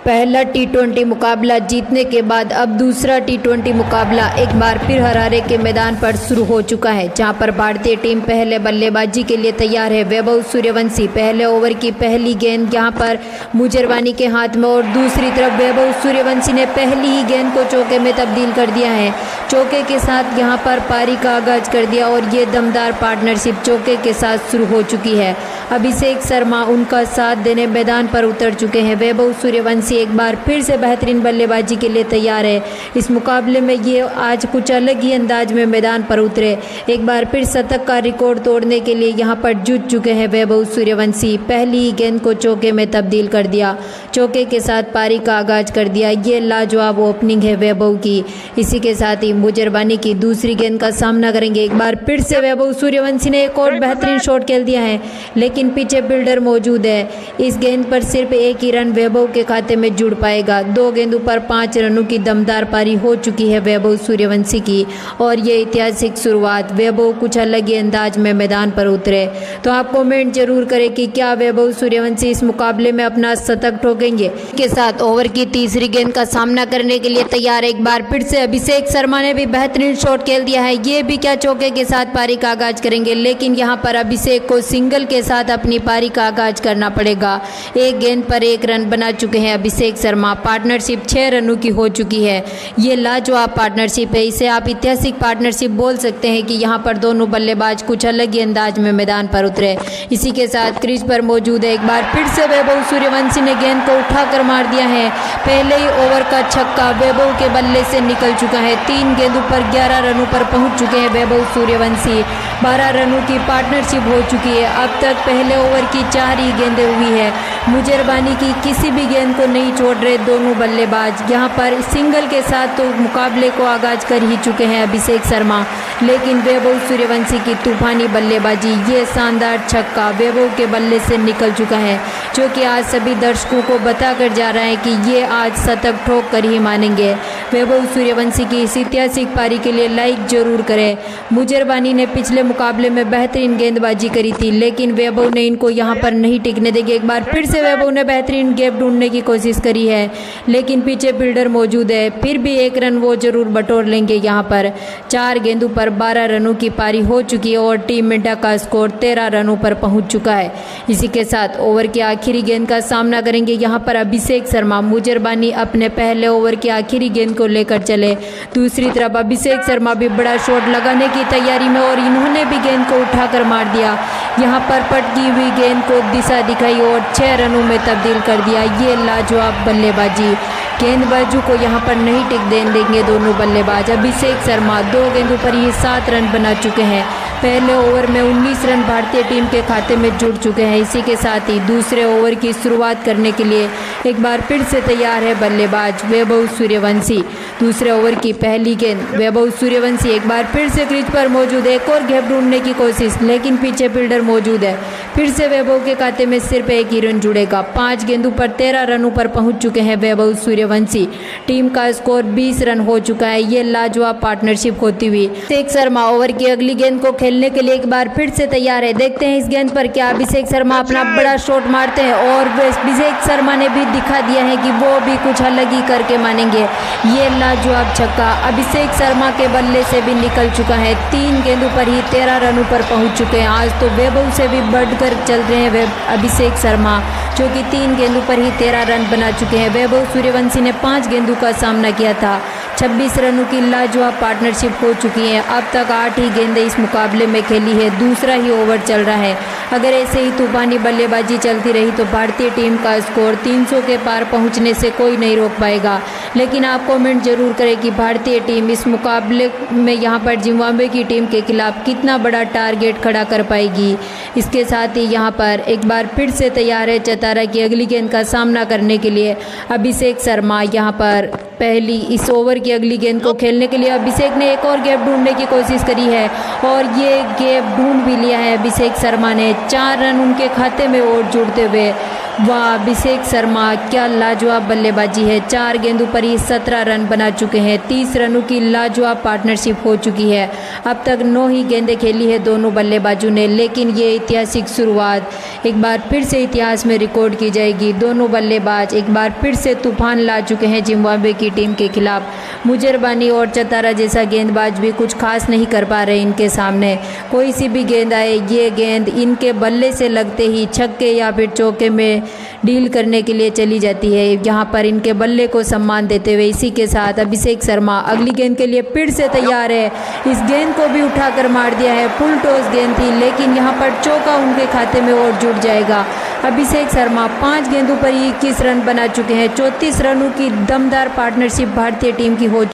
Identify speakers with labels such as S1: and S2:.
S1: पहला टी20 मुकाबला जीतने के बाद अब दूसरा टी20 मुकाबला एक बार फिर हरारे के मैदान पर शुरू हो चुका है, जहां पर भारतीय टीम पहले बल्लेबाजी के लिए तैयार है। वैभव सूर्यवंशी पहले ओवर की पहली गेंद यहां पर मुजरबानी के हाथ में और दूसरी तरफ वैभव सूर्यवंशी ने पहली ही गेंद को चौके में तब्दील कर दिया है। चौके के साथ यहां पर पारी का आगाज कर दिया और ये दमदार पार्टनरशिप चौके के साथ शुरू हो चुकी है। अभिषेक शर्मा उनका साथ देने मैदान पर उतर चुके हैं। वैभव सूर्यवंशी एक बार फिर से बेहतरीन बल्लेबाजी के लिए तैयार है। इस मुकाबले में ये आज कुछ अलग ही अंदाज में मैदान पर उतरे। एक बार फिर शतक का रिकॉर्ड तोड़ने के लिए यहाँ पर जुट चुके हैं वैभव सूर्यवंशी। पहली ही गेंद को चौके में तब्दील कर दिया, चौके के साथ पारी का आगाज कर दिया। ये लाजवाब ओपनिंग है वैभव की। इसी के साथ ही मुजरबानी की दूसरी गेंद का सामना करेंगे। एक बार फिर से वैभव सूर्यवंशी ने एक और बेहतरीन शॉट खेल दिया है, लेकिन पीछे फील्डर मौजूद है। इस गेंद पर सिर्फ एक ही रन वैभव के खाते में जुड़ पाएगा। 2 गेंदों पर 5 रनों की दमदार पारी हो चुकी है वैभव सूर्यवंशी की और ये ऐतिहासिक शुरुआत। वैभव कुछ अलग ही अंदाज में मैदान पर उतरे। तो आप कमेंट जरूर करें कि क्या वैभव सूर्यवंशी इस मुकाबले में अपना शतक ठोकेंगे। के साथ ओवर की तीसरी गेंद का सामना करने के लिए तैयार। एक बार फिर से अभिषेक शर्मा ने भी बेहतरीन शॉट खेल दिया है। ये भी क्या चौके के साथ पारी का आगाज करेंगे, लेकिन यहाँ पर अभिषेक को सिंगल के साथ अपनी पारी का आगाज करना पड़ेगा। एक गेंद पर 1 रन बना चुके हैं अभिषेक शर्मा। पार्टनरशिप 6 रनों की हो चुकी है। ये लाजवाब पार्टनरशिप है, इसे आप ऐतिहासिक पार्टनरशिप बोल सकते हैं कि यहाँ पर दोनों बल्लेबाज कुछ अलग ही अंदाज में मैदान पर उतरे। इसी के साथ क्रीज पर मौजूद है। एक बार फिर से वैभव सूर्यवंशी ने गेंद को उठाकर मार दिया है। पहले ही ओवर का छक्का वैभव के बल्ले से निकल चुका है। 3 गेंदों पर 11 रनों पर पहुंच चुके हैं वैभव सूर्यवंशी। 12 रनों की पार्टनरशिप हो चुकी है। अब तक पहले ओवर की 4 ही गेंदें हुई है। मुजरबानी की किसी भी गेंद को नहीं छोड़ रहे दोनों बल्लेबाज। यहाँ पर सिंगल के साथ तो मुकाबले को आगाज कर ही चुके हैं अभिषेक शर्मा, लेकिन वैभव सूर्यवंशी की तूफानी बल्लेबाजी, ये शानदार छक्का वैभव के बल्ले से निकल चुका है, जो कि आज सभी दर्शकों को बताकर जा रहा है कि ये आज शतक ठोक कर ही मानेंगे। वैभव सूर्यवंशी की इस ऐतिहासिक पारी के लिए लाइक जरूर करें। मुजरबानी ने पिछले मुकाबले में बेहतरीन गेंदबाजी करी थी, लेकिन वैभव ने इनको यहाँ पर नहीं टिकने देंगे। एक बार फिर से वैभव ने बेहतरीन गैप ढूंढने की कोशिश करी है, लेकिन पीछे फील्डर मौजूद है। फिर भी 1 रन वो जरूर बटोर लेंगे। यहाँ पर 4 गेंदों पर 12 रनों की पारी हो चुकी है और टीम इंडिया का स्कोर 13 रनों पर पहुंच चुका है। इसी के साथ ओवर की आखिरी गेंद का सामना करेंगे यहाँ पर अभिषेक शर्मा। मुजरबानी अपने पहले ओवर की आखिरी गेंद को लेकर चले। दूसरी तरफ अभिषेक शर्मा भी बड़ा शॉट लगाने की तैयारी में और इन्होंने भी गेंद को उठाकर मार दिया। यहाँ पर पटकी हुई गेंद को दिशा दिखाई और 6 रनों में तब्दील कर दिया। ये लाजवाब बल्लेबाजी, गेंदबाजों को यहाँ पर नहीं टिक देंगे दोनों बल्लेबाज। अभिषेक शर्मा 2 गेंदों पर ये 7 रन बना चुके हैं। पहले ओवर में 19 रन भारतीय टीम के खाते में जुड़ चुके हैं। इसी के साथ ही दूसरे ओवर की शुरुआत करने के लिए एक बार फिर से तैयार है बल्लेबाज वैभव सूर्यवंशी। दूसरे ओवर की पहली गेंद वैभव सूर्यवंशी एक बार फिर से क्रीज पर मौजूद है। एक और गैप ढूंढने की कोशिश, लेकिन पीछे फील्डर मौजूद है। फिर से वैभव के खाते में सिर्फ 1 ही रन जुड़ेगा। 5 गेंदों पर 13 रनों पर पहुंच चुके हैं वैभव सूर्यवंशी। टीम का स्कोर 20 रन हो चुका है। ये लाजवाब पार्टनरशिप होती हुई अभिषेक शर्मा ओवर की अगली गेंद को खेलने के लिए एक बार फिर से तैयार है। देखते हैं इस गेंद पर क्या अभिषेक शर्मा अपना बड़ा शॉट मारते हैं और अभिषेक शर्मा ने भी दिखा दिया है कि वो भी कुछ अलग ही करके मानेंगे। ये लाजवाब छक्का अभिषेक शर्मा के बल्ले से भी निकल चुका है। 3 गेंदों पर ही 13 रनों पर पहुंच चुके हैं। आज तो वैभव से भी बढ़कर चल रहे हैं अभिषेक शर्मा, जो कि 3 गेंदों पर ही 13 रन बना चुके हैं। वैभव सूर्यवंशी ने 5 गेंदों का सामना किया था। 26 रनों की लाजवाब पार्टनरशिप हो चुकी है। अब तक 8 ही गेंदें इस मुकाबले में खेली है। दूसरा ही ओवर चल रहा है। अगर ऐसे ही तूफानी बल्लेबाजी चलती रही तो भारतीय टीम का स्कोर 300 के पार पहुंचने से कोई नहीं रोक पाएगा। लेकिन आप कमेंट जरूर करें कि भारतीय टीम इस मुकाबले में यहाँ पर जिम्बाब्वे की टीम के खिलाफ कितना बड़ा टारगेट खड़ा कर पाएगी। इसके साथ ही यहाँ पर एक बार फिर से तैयार है चतारा की अगली गेंद का सामना करने के लिए अभिषेक शर्मा। यहाँ पर पहली इस ओवर की अगली गेंद को खेलने के लिए अभिषेक ने एक और गैप ढूंढने की कोशिश करी है और ये गैप ढूंढ भी लिया है अभिषेक शर्मा ने। 4 रन उनके खाते में और जुड़ते हुए। वाह, अभिषेक शर्मा क्या लाजवाब बल्लेबाजी है। 4 गेंदों पर ही 17 रन बना चुके हैं। 30 रनों की लाजवाब पार्टनरशिप हो चुकी है। अब तक 9 ही गेंदें खेली है दोनों बल्लेबाजों ने, लेकिन ये ऐतिहासिक शुरुआत एक बार फिर से इतिहास में रिकॉर्ड की जाएगी। दोनों बल्लेबाज एक बार फिर से तूफान ला चुके हैं जिम्बाब्वे की टीम के खिलाफ। मुजरबानी और चतारा जैसा गेंदबाज भी कुछ खास नहीं कर पा रहे इनके सामने। कोई सी भी गेंद आए, ये गेंद इनके बल्ले से लगते ही छक्के या फिर चौके में डील करने के लिए चली जाती है। यहाँ पर इनके बल्ले को सम्मान देते हुए इसी के साथ अभिषेक शर्मा अगली गेंद के लिए फिर से तैयार है। इस गेंद को भी उठाकर मार दिया है। फुल टॉस गेंद थी, लेकिन यहाँ पर चौका उनके खाते में और जुड़ जाएगा। अभिषेक शर्मा 5 गेंदों पर 21 रन बना चुके हैं। 34 रनों की दमदार पार्टनरशिप भारतीय टीम की हो